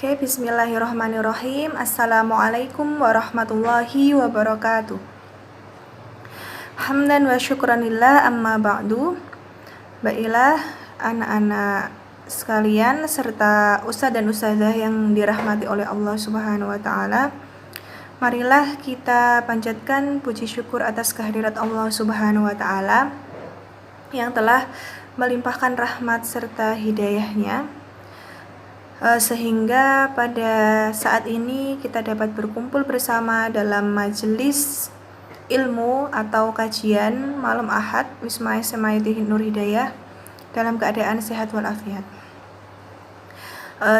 Oke, bismillahirrahmanirrahim. Assalamualaikum warahmatullahi wabarakatuh. Hamdan wa syukranillah amma ba'du. Baiklah anak-anak sekalian serta ustadz dan ustadzah yang dirahmati oleh Allah Subhanahu wa taala. Marilah kita panjatkan puji syukur atas kehadirat Allah Subhanahu wa taala yang telah melimpahkan rahmat serta hidayahnya, sehingga pada saat ini kita dapat berkumpul bersama dalam majelis ilmu atau kajian malam Ahad Wisma SMA Nur Hidayah dalam keadaan sehat walafiat.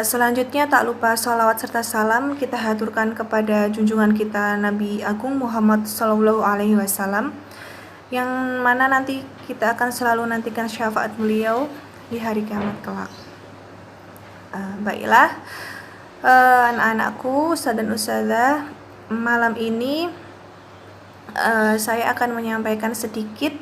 Selanjutnya tak lupa sholawat serta salam kita haturkan kepada junjungan kita Nabi Agung Muhammad Sallallahu Alaihi Wasallam, yang mana nanti kita akan selalu nantikan syafaat beliau di hari kiamat kelak. Baiklah anak-anakku, ustadz dan ustadzah, malam ini saya akan menyampaikan sedikit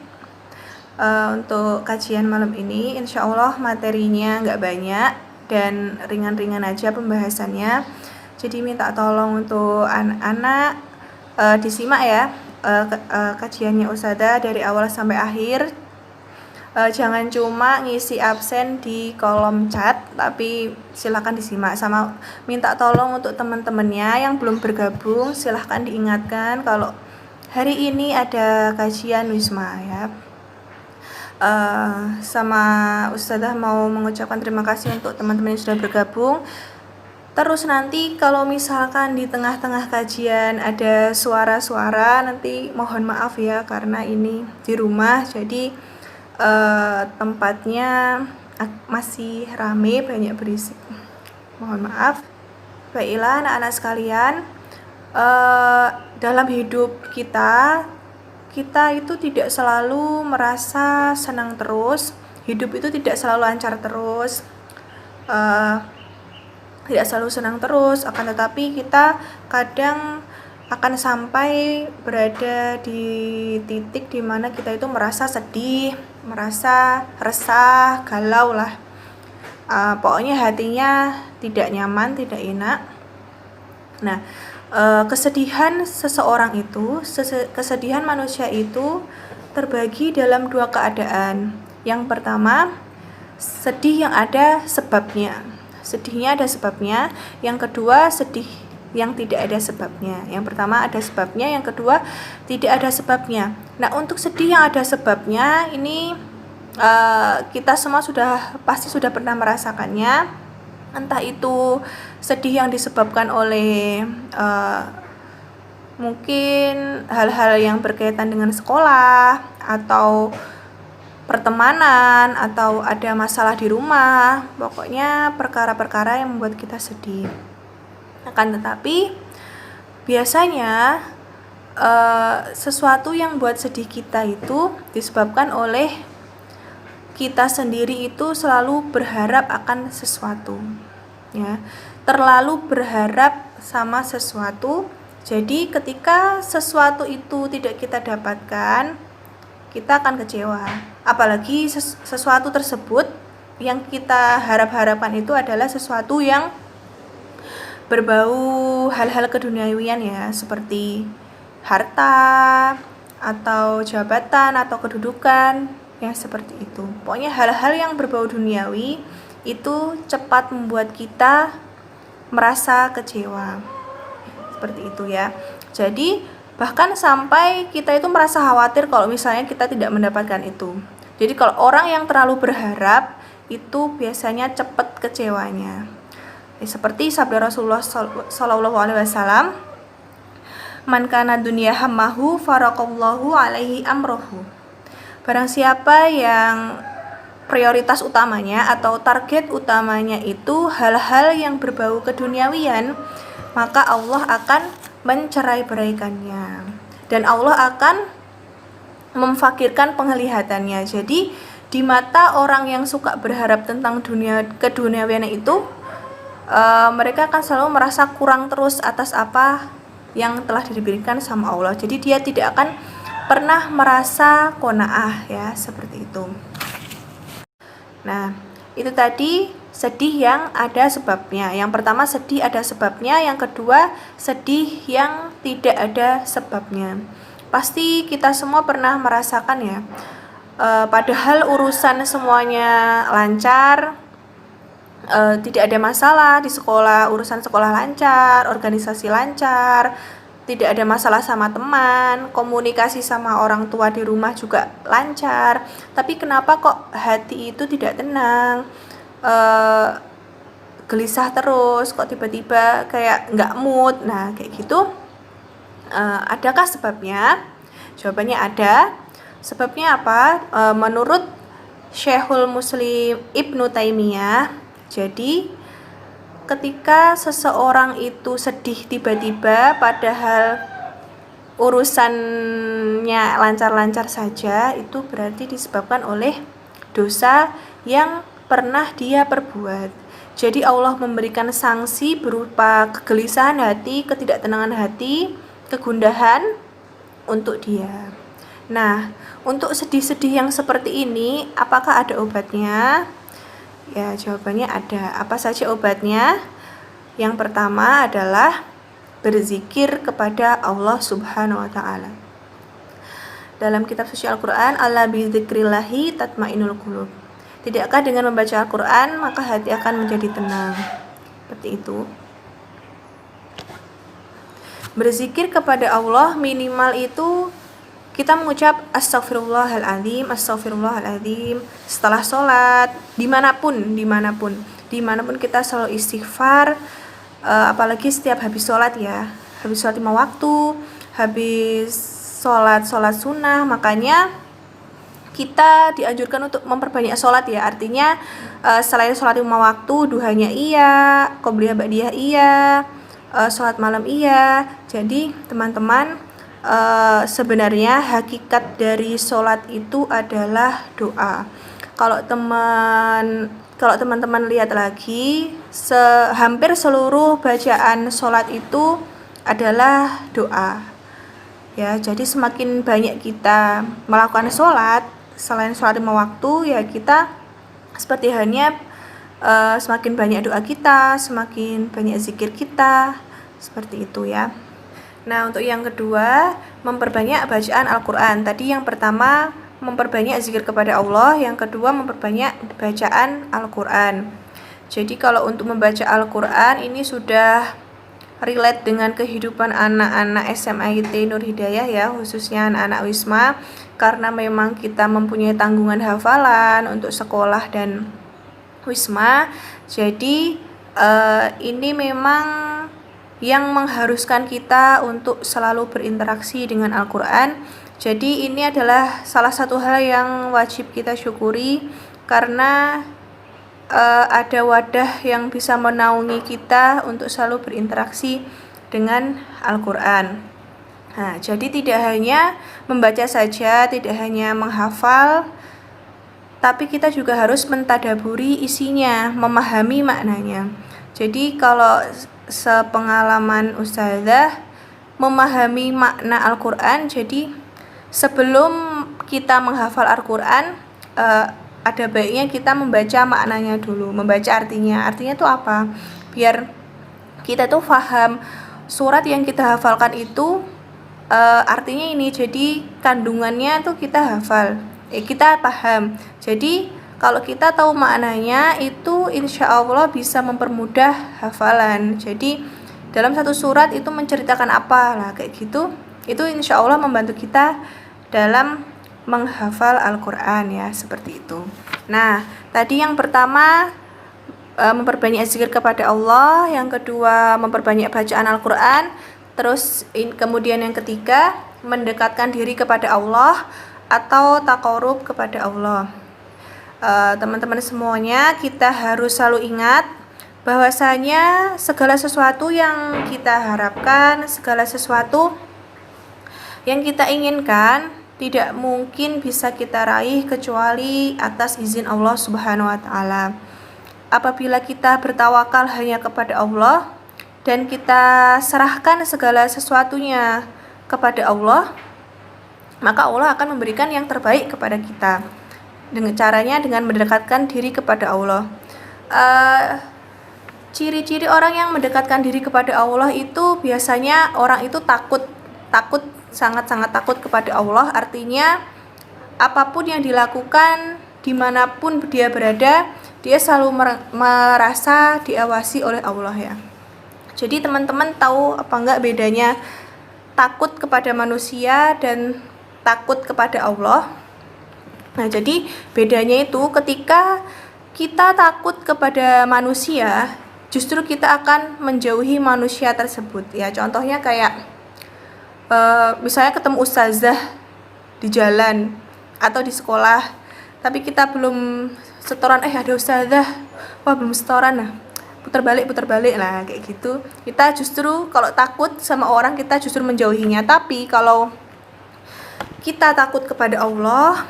untuk kajian malam ini. Insya Allah materinya nggak banyak dan ringan-ringan aja pembahasannya, jadi minta tolong untuk anak-anak disimak ya kajiannya ustadzah dari awal sampai akhir. Jangan cuma ngisi absen di kolom chat, tapi silahkan disimak. Sama minta tolong untuk teman-temannya yang belum bergabung, silahkan diingatkan kalau hari ini ada kajian Wisma ya. Sama ustadzah mau mengucapkan terima kasih untuk teman-teman yang sudah bergabung. Terus nanti kalau misalkan di tengah-tengah kajian ada suara-suara, nanti mohon maaf ya, karena ini di rumah, jadi tempatnya masih rame, banyak berisik, mohon maaf. Baiklah anak-anak sekalian, dalam hidup kita itu tidak selalu merasa senang terus, hidup itu tidak selalu lancar terus, tidak selalu senang terus, akan tetapi kita kadang akan sampai berada di titik dimana kita itu merasa sedih, merasa resah, galau lah. Pokoknya hatinya tidak nyaman, tidak enak. Nah, kesedihan seseorang itu, kesedihan manusia itu terbagi dalam dua keadaan. Yang pertama, sedih yang ada sebabnya. Sedihnya ada sebabnya. Yang kedua, sedih yang tidak ada sebabnya. Yang pertama ada sebabnya, yang kedua tidak ada sebabnya. Nah, untuk sedih yang ada sebabnya ini kita semua pasti sudah pernah merasakannya. Entah itu sedih yang disebabkan oleh mungkin hal-hal yang berkaitan dengan sekolah atau pertemanan, atau ada masalah di rumah. Pokoknya perkara-perkara yang membuat kita sedih. Akan tetapi biasanya sesuatu yang buat sedih kita itu disebabkan oleh kita sendiri itu selalu berharap akan sesuatu ya, terlalu berharap sama sesuatu. Jadi ketika sesuatu itu tidak kita dapatkan, kita akan kecewa. Apalagi sesuatu tersebut yang kita harap-harapkan itu adalah sesuatu yang berbau hal-hal keduniawian ya, seperti harta atau jabatan atau kedudukan yang seperti itu. Pokoknya hal-hal yang berbau duniawi itu cepat membuat kita merasa kecewa. Seperti itu ya. Jadi bahkan sampai kita itu merasa khawatir kalau misalnya kita tidak mendapatkan itu. Jadi kalau orang yang terlalu berharap itu biasanya cepat kecewanya. Seperti sabda Rasulullah Sallallahu Alaihi Wasallam, man kana dunya hammahu faraqallahu alaihi amrohu. Barang siapa yang prioritas utamanya atau target utamanya itu hal-hal yang berbau keduniawian, maka Allah akan mencerai-beraikannya dan Allah akan memfakirkan penglihatannya. Jadi di mata orang yang suka berharap tentang keduniawian itu, mereka akan selalu merasa kurang terus atas apa yang telah diberikan sama Allah. Jadi dia tidak akan pernah merasa qanaah ya, seperti itu. Nah, itu tadi sedih yang ada sebabnya. Yang pertama sedih ada sebabnya, yang kedua sedih yang tidak ada sebabnya. Pasti kita semua pernah merasakan ya, padahal urusan semuanya lancar, tidak ada masalah di sekolah, urusan sekolah lancar, organisasi lancar, tidak ada masalah sama teman, komunikasi sama orang tua di rumah juga lancar, tapi kenapa kok hati itu tidak tenang, gelisah terus, kok tiba-tiba kayak nggak mood. Nah kayak gitu, adakah sebabnya? Jawabannya ada. Sebabnya apa? Menurut Syekhul Muslim Ibnu Taimiyah, jadi ketika seseorang itu sedih tiba-tiba padahal urusannya lancar-lancar saja, itu berarti disebabkan oleh dosa yang pernah dia perbuat. Jadi Allah memberikan sanksi berupa kegelisahan hati, ketidaktenangan hati, kegundahan untuk dia. Nah, untuk sedih-sedih yang seperti ini, apakah ada obatnya? Ya, jawabannya ada. Apa saja obatnya? Yang pertama adalah berzikir kepada Allah Subhanahu wa taala. Dalam kitab suci Al-Qur'an, "Ala bi dzikrillahi tatma'innul qulub." Tidakkah dengan membaca Al-Qur'an maka hati akan menjadi tenang? Seperti itu. Berzikir kepada Allah minimal itu kita mengucap astagfirullahaladzim, astagfirullahaladzim setelah sholat, dimanapun kita selalu istighfar, apalagi setiap habis sholat ya, habis sholat 5 waktu, habis sholat sunnah. Makanya kita dianjurkan untuk memperbanyak sholat ya, artinya selain sholat 5 waktu, duhanya iya, qobliyah ba'diyah iya, sholat malam iya. Jadi teman-teman, sebenarnya hakikat dari sholat itu adalah doa. Kalau teman-teman lihat lagi, hampir seluruh bacaan sholat itu adalah doa. Ya, jadi semakin banyak kita melakukan sholat selain sholat 5 waktu, ya kita seperti halnya semakin banyak doa kita, semakin banyak zikir kita, seperti itu ya. Nah, untuk yang kedua, memperbanyak bacaan Al-Quran. Tadi yang pertama memperbanyak zikir kepada Allah, yang kedua memperbanyak bacaan Al-Quran. Jadi kalau untuk membaca Al-Quran ini sudah relate dengan kehidupan anak-anak SMIT Nur Hidayah ya, khususnya anak-anak Wisma, karena memang kita mempunyai tanggungan hafalan untuk sekolah dan Wisma. Jadi ini memang yang mengharuskan kita untuk selalu berinteraksi dengan Al-Quran. Jadi ini adalah salah satu hal yang wajib kita syukuri, karena ada wadah yang bisa menaungi kita untuk selalu berinteraksi dengan Al-Quran. Nah, jadi tidak hanya membaca saja, tidak hanya menghafal, tapi kita juga harus mentadaburi isinya, memahami maknanya. Jadi kalau sepengalaman Ustazah, memahami makna Al-Quran, jadi sebelum kita menghafal Al-Quran, ada baiknya kita membaca maknanya dulu, membaca artinya. Artinya itu apa? Biar kita tuh paham surat yang kita hafalkan itu artinya ini. Jadi kandungannya tuh kita hafal, kita paham. Jadi kalau kita tahu maknanya itu insya Allah bisa mempermudah hafalan. Jadi dalam satu surat itu menceritakan apa lah kayak gitu, itu insya Allah membantu kita dalam menghafal Al-Quran ya, seperti itu. Nah, tadi yang pertama memperbanyak zikir kepada Allah, yang kedua memperbanyak bacaan Al-Quran, terus kemudian yang ketiga mendekatkan diri kepada Allah atau taqarrub kepada Allah. Teman-teman semuanya, kita harus selalu ingat bahwasanya segala sesuatu yang kita harapkan, segala sesuatu yang kita inginkan tidak mungkin bisa kita raih kecuali atas izin Allah Subhanahu wa taala. Apabila kita bertawakal hanya kepada Allah dan kita serahkan segala sesuatunya kepada Allah, maka Allah akan memberikan yang terbaik kepada kita. Dengan caranya dengan mendekatkan diri kepada Allah. uh, ciri-ciri orang yang mendekatkan diri kepada Allah itu biasanya orang itu takut, sangat-sangat takut kepada Allah. Artinya apapun yang dilakukan, dimanapun dia berada, dia selalu merasa diawasi oleh Allah ya. Jadi teman-teman tahu apa enggak bedanya takut kepada manusia dan takut kepada Allah? Nah, jadi bedanya itu ketika kita takut kepada manusia, justru kita akan menjauhi manusia tersebut ya. Contohnya kayak misalnya ketemu ustazah di jalan atau di sekolah, tapi kita belum setoran, ada ustazah, wah belum setoran, nah putar balik lah kayak gitu. Kita justru kalau takut sama orang, kita justru menjauhinya. Tapi kalau kita takut kepada Allah,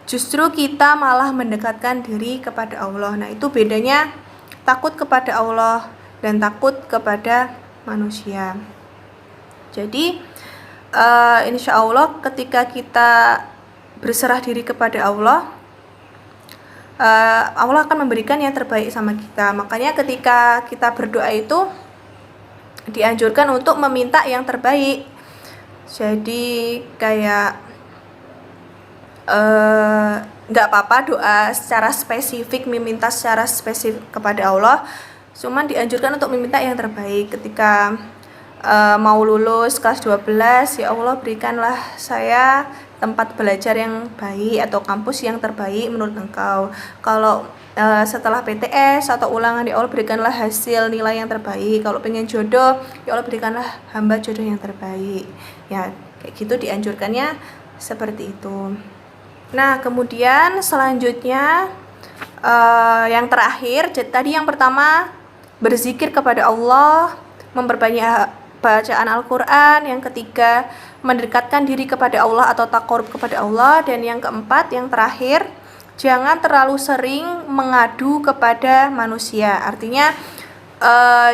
justru kita malah mendekatkan diri kepada Allah. Nah, itu bedanya takut kepada Allah dan takut kepada manusia. Jadi insya Allah ketika kita berserah diri kepada Allah, Allah akan memberikan yang terbaik sama kita. Makanya ketika kita berdoa itu dianjurkan untuk meminta yang terbaik. Jadi kayak nggak apa-apa doa secara spesifik, meminta secara spesifik kepada Allah, cuman dianjurkan untuk meminta yang terbaik. Ketika mau lulus kelas 12, ya Allah berikanlah saya tempat belajar yang baik atau kampus yang terbaik menurut Engkau. Kalau setelah PTS atau ulangan, ya Allah berikanlah hasil nilai yang terbaik. Kalau pengen jodoh, ya Allah berikanlah hamba jodoh yang terbaik. Ya kayak gitu dianjurkannya seperti itu. Nah, kemudian selanjutnya yang terakhir, tadi yang pertama berzikir kepada Allah, memperbanyak bacaan Al-Quran. Yang ketiga mendekatkan diri kepada Allah atau taqarrub kepada Allah. Dan yang keempat, yang terakhir, jangan terlalu sering mengadu kepada manusia. Artinya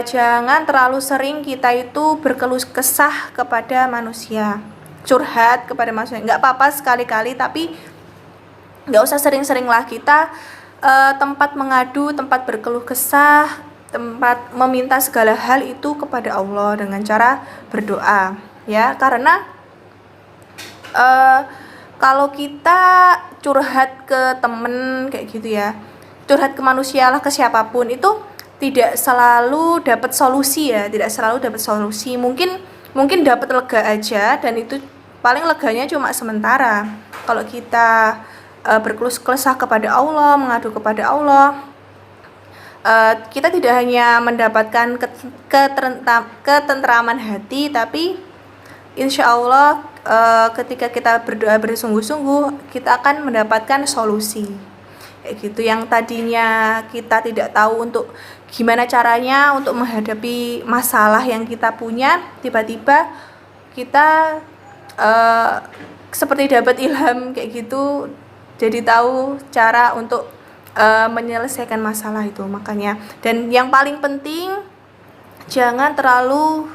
jangan terlalu sering kita itu berkeluh kesah kepada manusia, curhat kepada manusia. Nggak apa-apa sekali-kali, tapi nggak usah sering-sering lah kita tempat mengadu, tempat berkeluh kesah, tempat meminta segala hal itu kepada Allah dengan cara berdoa ya. Karena kalau kita curhat ke temen kayak gitu ya, curhat ke manusia lah, ke siapapun, itu tidak selalu dapat solusi ya, tidak selalu dapat solusi. Mungkin dapat lega aja, dan itu paling leganya cuma sementara. Kalau kita berkeluh kesah kepada Allah, mengadu kepada Allah, kita tidak hanya mendapatkan ketentraman hati, tapi insya Allah ketika kita berdoa bersungguh-sungguh, kita akan mendapatkan solusi kayak gitu. Yang tadinya kita tidak tahu untuk gimana caranya untuk menghadapi masalah yang kita punya, tiba-tiba kita seperti dapat ilham kayak gitu, jadi tahu cara untuk menyelesaikan masalah itu. Makanya, dan yang paling penting, jangan terlalu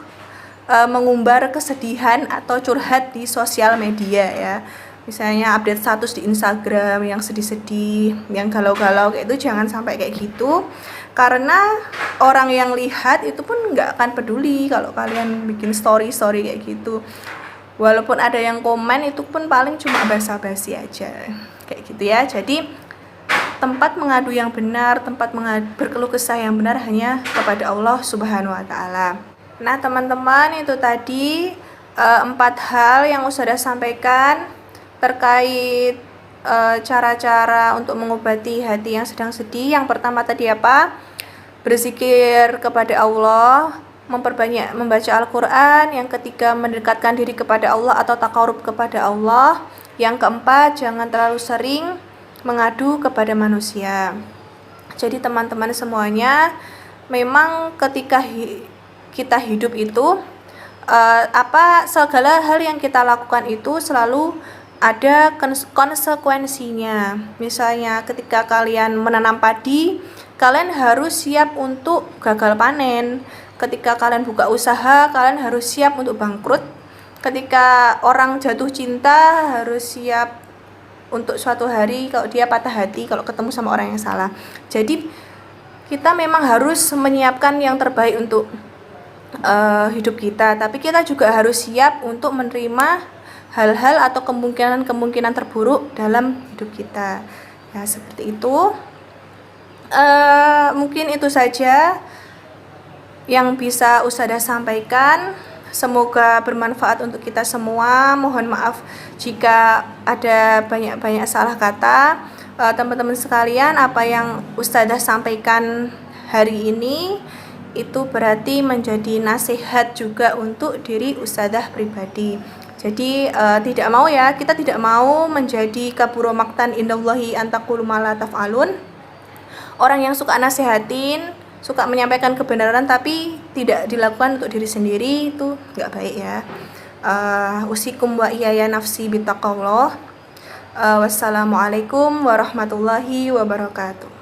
mengumbar kesedihan atau curhat di sosial media ya. Misalnya update status di Instagram yang sedih-sedih, yang galau-galau kayak itu, jangan sampai kayak gitu. Karena orang yang lihat itu pun nggak akan peduli kalau kalian bikin story kayak gitu. Walaupun ada yang komen, itu pun paling cuma basa-basi aja kayak gitu ya. Jadi tempat mengadu yang benar, tempat berkeluh kesah yang benar hanya kepada Allah Subhanahu wa Ta'ala. Nah, teman-teman, itu tadi 4 hal yang Ustazah sampaikan terkait cara-cara untuk mengobati hati yang sedang sedih. Yang pertama tadi apa? Berzikir kepada Allah, memperbanyak membaca Al-Quran. Yang ketiga, mendekatkan diri kepada Allah atau taqarrub kepada Allah. Yang keempat, jangan terlalu sering mengadu kepada manusia. Jadi teman-teman semuanya, memang ketika kita hidup itu segala hal yang kita lakukan itu selalu ada konsekuensinya. Misalnya ketika kalian menanam padi, kalian harus siap untuk gagal panen. Ketika kalian buka usaha, kalian harus siap untuk bangkrut. Ketika orang jatuh cinta, harus siap untuk suatu hari kalau dia patah hati, kalau ketemu sama orang yang salah. Jadi kita memang harus menyiapkan yang terbaik untuk hidup kita, tapi kita juga harus siap untuk menerima hal-hal atau kemungkinan-kemungkinan terburuk dalam hidup kita. Ya, seperti itu. Mungkin itu saja yang bisa Ustazah sampaikan. Semoga bermanfaat untuk kita semua. Mohon maaf jika ada banyak-banyak salah kata. Teman-teman sekalian, apa yang Ustazah sampaikan hari ini itu berarti menjadi nasihat juga untuk diri Ustazah pribadi. Jadi kita tidak mau menjadi kaburo maktan indallahi antaqulu ma la taf'alun. Orang yang suka nasihatin, suka menyampaikan kebenaran tapi tidak dilakukan untuk diri sendiri, itu nggak baik ya. Usikum wa iyaya nafsi bitaqallah. Wassalamualaikum warahmatullahi wabarakatuh.